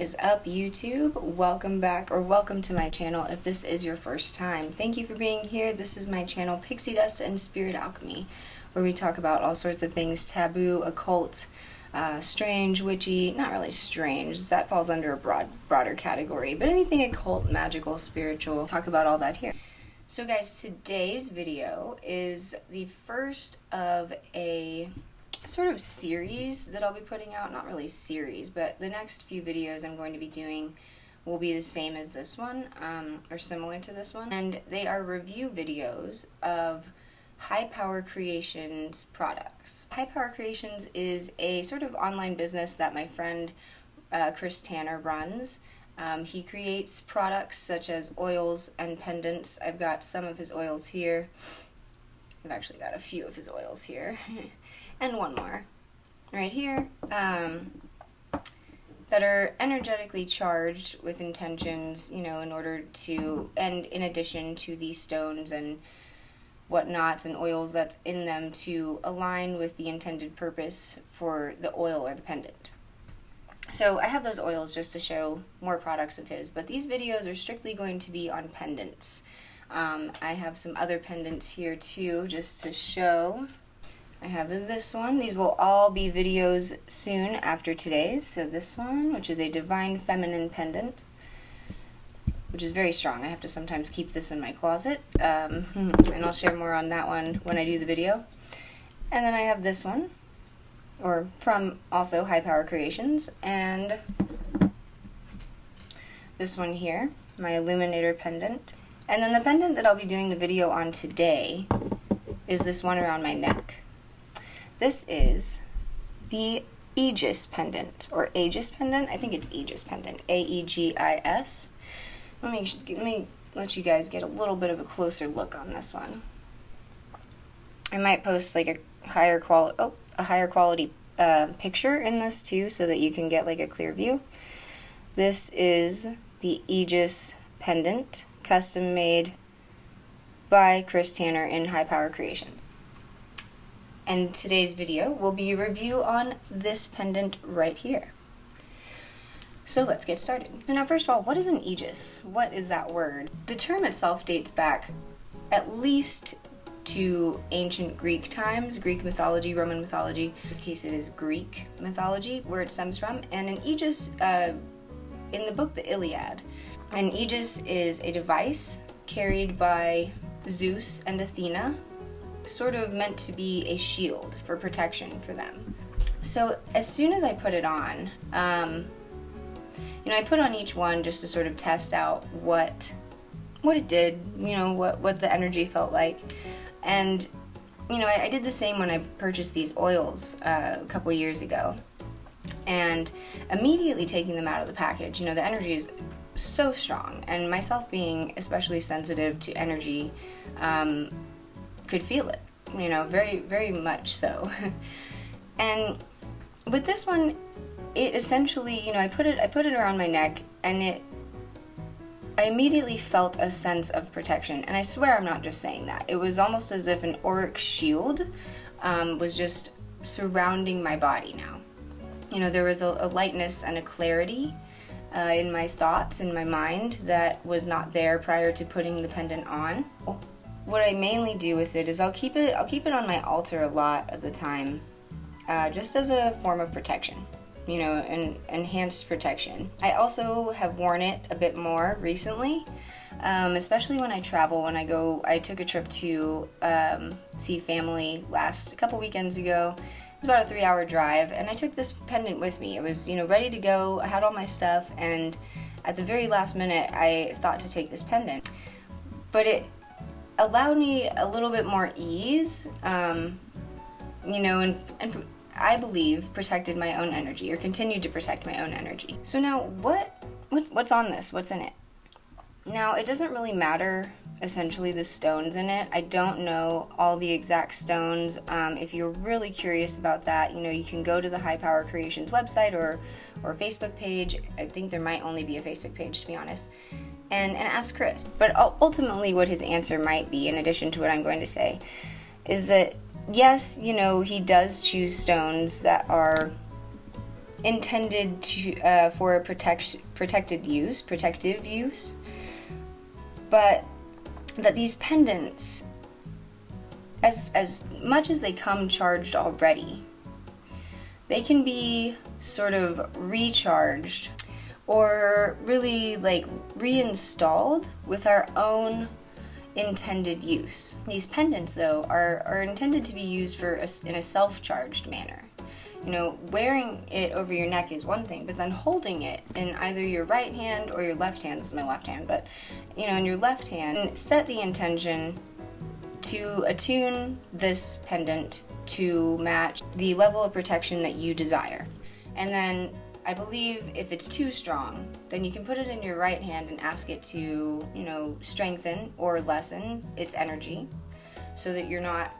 is up, YouTube? Welcome back, or welcome to my channel if this is your first time. Thank you for being here. This is my channel, Pixie Dust and Spirit Alchemy, where we talk about all sorts of things taboo, occult, strange, witchy, not really strange, that falls under a broader category, but anything occult, magical, spiritual, talk about all that here. So guys, today's video is the first of a sort of series that I'll be putting out. Not really series, but the next few videos I'm going to be doing will be the same as this one, or similar to this one, and they are review videos of High Power Creations products. High Power Creations is a sort of online business that my friend Chris Tanner runs. He creates products such as oils and pendants. I've got some of his oils here. I've actually got a few of his oils here. And one more right here, that are energetically charged with intentions, you know, in order to, and in addition to these stones and whatnots and oils that's in them to align with the intended purpose for the oil or the pendant. So I have those oils just to show more products of his, but these videos are strictly going to be on pendants. I have some other pendants here too, just to show. I have this one. These will all be videos soon after today's. So this one, which is a Divine Feminine pendant, which is very strong. I have to sometimes keep this in my closet, and I'll share more on that one when I do the video. And then I have this one, or from also High Power Creations, and this one here, my Illuminator pendant. And then the pendant that I'll be doing the video on today is this one around my neck. This is the AEGIS pendant, or AEGIS pendant. I think it's AEGIS pendant, A-E-G-I-S. Let me let you guys get a little bit of a closer look on this one. I might post like a higher quality picture in this too, so that you can get like a clear view. This is the AEGIS pendant, custom made by Chris Tanner in High Power Creations. And today's video will be a review on this pendant right here. So let's get started. So now, first of all, what is an aegis? What is that word? The term itself dates back at least to ancient Greek times, Greek mythology, Roman mythology. In this case, it is Greek mythology, where it stems from. And an aegis, in the book The Iliad, an aegis is a device carried by Zeus and Athena, sort of meant to be a shield for protection for them. So as soon as I put it on, I put on each one just to sort of test out what it did, what the energy felt like. And, I did the same when I purchased these oils a couple years ago. And immediately taking them out of the package, the energy is so strong. And myself being especially sensitive to energy, could feel it, very, very much so. And with this one, it essentially, I put it around my neck, and I immediately felt a sense of protection. And I swear I'm not just saying that. It was almost as if an auric shield was just surrounding my body now. There was a lightness and a clarity in my thoughts, in my mind, that was not there prior to putting the pendant on. What I mainly do with it is I'll keep it on my altar a lot of the time, just as a form of protection, and enhanced protection. I also have worn it a bit more recently, especially when I travel. I took a trip to see family a couple weekends ago. It was about a 3-hour drive, and I took this pendant with me. It was, ready to go. I had all my stuff, and at the very last minute, I thought to take this pendant. But it allowed me a little bit more ease, and I believe protected my own energy, or continued to protect my own energy. So now, what's on this? What's in it? Now, it doesn't really matter, essentially, the stones in it. I don't know all the exact stones. If you're really curious about that, you can go to the High Power Creations website or Facebook page. I think there might only be a Facebook page, to be honest. And ask Chris. But ultimately what his answer might be, in addition to what I'm going to say, is that yes, he does choose stones that are intended to for a protective use, but that these pendants, as much as they come charged already, they can be sort of recharged or really like reinstalled with our own intended use. These pendants, though, are intended to be used in a self-charged manner. You know, wearing it over your neck is one thing, but then holding it in either your right hand or your left hand, this is my left hand, but, you know, in your left hand, set the intention to attune this pendant to match the level of protection that you desire. And then, I believe if it's too strong, then you can put it in your right hand and ask it to, you know, strengthen or lessen its energy so that you're not,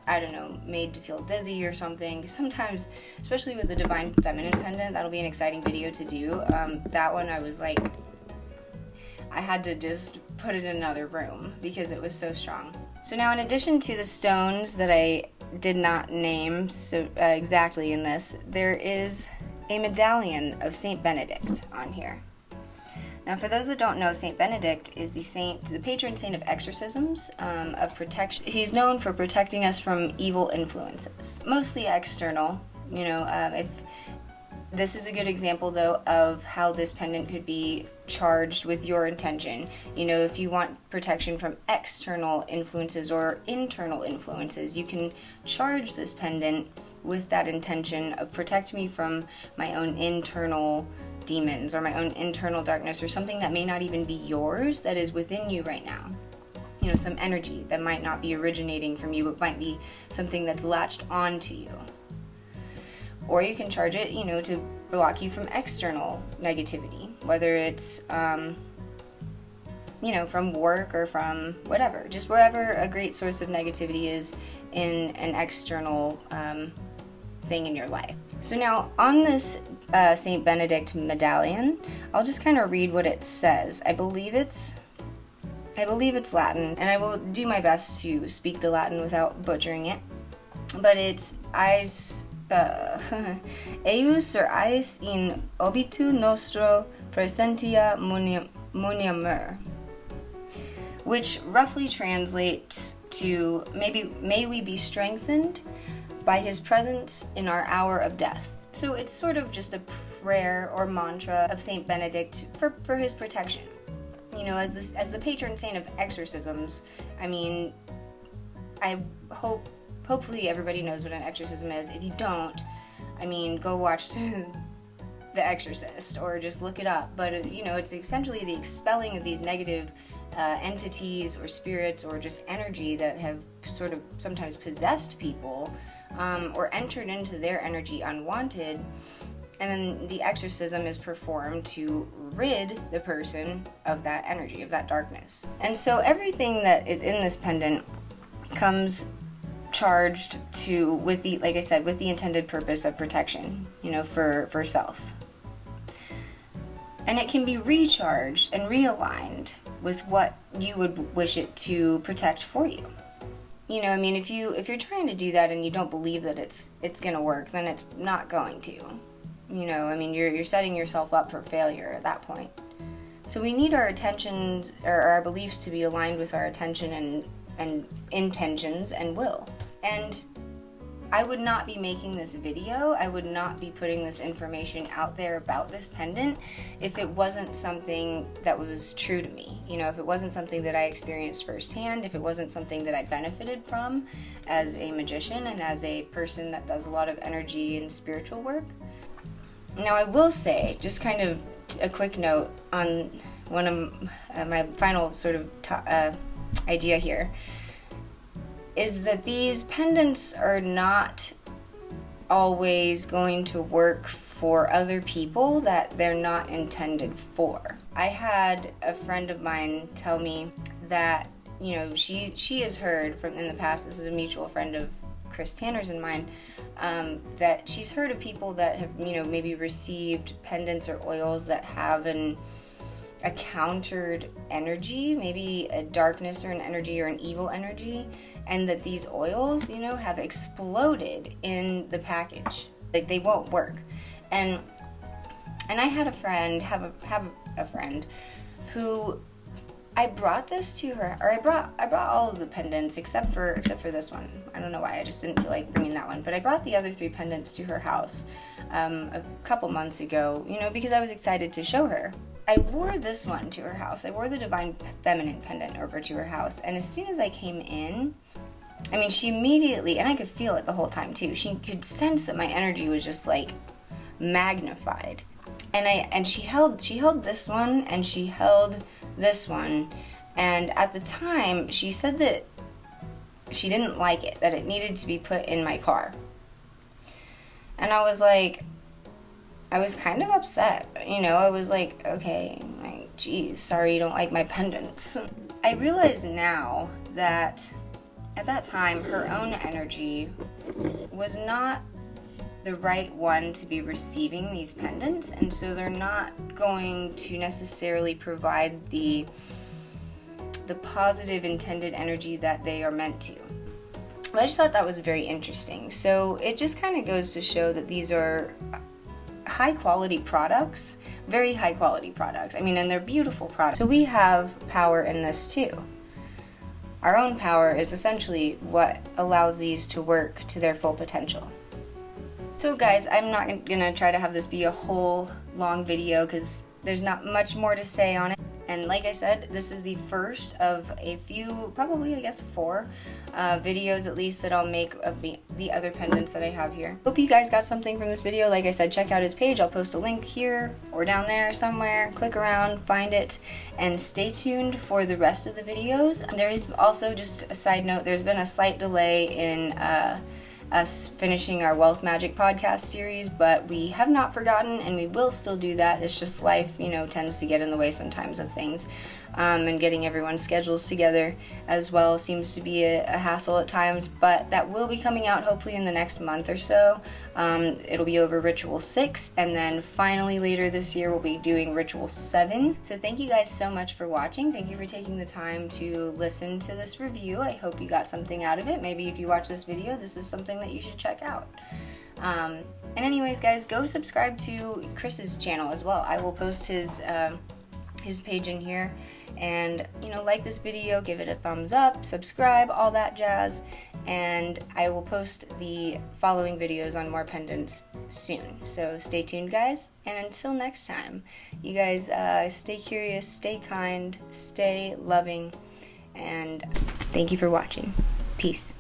I don't know, made to feel dizzy or something. Sometimes, especially with the Divine Feminine pendant, that'll be an exciting video to do. That one I was like, I had to just put it in another room because it was so strong. So now, in addition to the stones that I did not name exactly in this, there is a medallion of Saint Benedict on here. Now, for those that don't know, Saint Benedict is the patron saint of exorcisms, of protection. He's known for protecting us from evil influences, mostly external. You know, if this is a good example, though, of how this pendant could be charged with your intention. You know, if you want protection from external influences or internal influences, you can charge this pendant with that intention of protect me from my own internal demons or my own internal darkness or something that may not even be yours that is within you right now. You know, some energy that might not be originating from you, but might be something that's latched onto you. Or you can charge it, you know, to block you from external negativity, whether it's, you know, from work or from whatever, just wherever a great source of negativity is in an external thing in your life. So now on this Saint Benedict medallion, I'll just kind of read what it says. I believe it's Latin, and I will do my best to speak the Latin without butchering it. But it's eius or eius in obitu nostro praesentia muniamur, which roughly translates to may we be strengthened by his presence in our hour of death. So it's sort of just a prayer or mantra of Saint Benedict for his protection. You know, as the patron saint of exorcisms, I mean, hopefully everybody knows what an exorcism is. If you don't, I mean, go watch The Exorcist or just look it up. But, you know, it's essentially the expelling of these negative entities or spirits or just energy that have sort of sometimes possessed people or entered into their energy unwanted. And then the exorcism is performed to rid the person of that energy, of that darkness. And so everything that is in this pendant comes charged with the, like I said, with the intended purpose of protection, you know, for self. And it can be recharged and realigned with what you would wish it to protect for you. You know, I mean, if you're trying to do that and you don't believe that it's going to work, then it's not going to. You know, I mean, you're setting yourself up for failure at that point. So we need our attentions or our beliefs to be aligned with our attention and intentions and will. And I would not be making this video, I would not be putting this information out there about this pendant if it wasn't something that was true to me. You know, if it wasn't something that I experienced firsthand, if it wasn't something that I benefited from as a magician and as a person that does a lot of energy and spiritual work. Now, I will say, just kind of a quick note on one of my final sort of idea here, is that these pendants are not always going to work for other people that they're not intended for. I had a friend of mine tell me that, you know, she has heard from in the past, this is a mutual friend of Chris Tanner's and mine, that she's heard of people that have, you know, maybe received pendants or oils that have a countered energy, maybe a darkness or an energy or an evil energy, and that these oils, you know, have exploded in the package. Like, they won't work. And I had a friend, have a friend who I brought this to her, or I brought all of the pendants except for this one. I don't know why, I just didn't feel like bringing that one. But I brought the other 3 pendants to her house a couple months ago, you know, because I was excited to show her. I wore this one to her house. I wore the Divine Feminine pendant over to her house, and as soon as I came in, I mean, she immediately, and I could feel it the whole time too, she could sense that my energy was just like magnified. And she held this one, and she held this one, and at the time she said that she didn't like it, that it needed to be put in my car. And I was like, I was kind of upset, you know. I was like, okay, like, geez, sorry you don't like my pendants. I realize now that at that time her own energy was not the right one to be receiving these pendants, and so they're not going to necessarily provide the positive intended energy that they are meant to. But I just thought that was very interesting. So it just kind of goes to show that these are high quality products, very high quality products. I mean, and they're beautiful products. So we have power in this too. Our own power is essentially what allows these to work to their full potential. So guys, I'm not gonna try to have this be a whole long video because there's not much more to say on it. And like I said, this is the first of a few, probably I guess 4 videos at least that I'll make of the other pendants that I have here. Hope you guys got something from this video. Like I said, check out his page. I'll post a link here or down there somewhere. Click around, find it, and stay tuned for the rest of the videos. There is also, just a side note, there's been a slight delay in us finishing our Wealth Magic podcast series, but we have not forgotten, and we will still do that. It's just life, you know, tends to get in the way sometimes of things, and getting everyone's schedules together as well seems to be a hassle at times, but that will be coming out hopefully in the next month or so. It'll be over Ritual 6, and then finally later this year we'll be doing Ritual 7. So thank you guys so much for watching. Thank you for taking the time to listen to this review. I hope you got something out of it. Maybe if you watch this video, this is something that you should check out. And anyways, guys, go subscribe to Chris's channel as well. I will post his page in here, and you know, like this video, give it a thumbs up, subscribe, all that jazz, and I will post the following videos on more pendants soon. So stay tuned, guys, and until next time, you guys stay curious, stay kind, stay loving, and thank you for watching. Peace.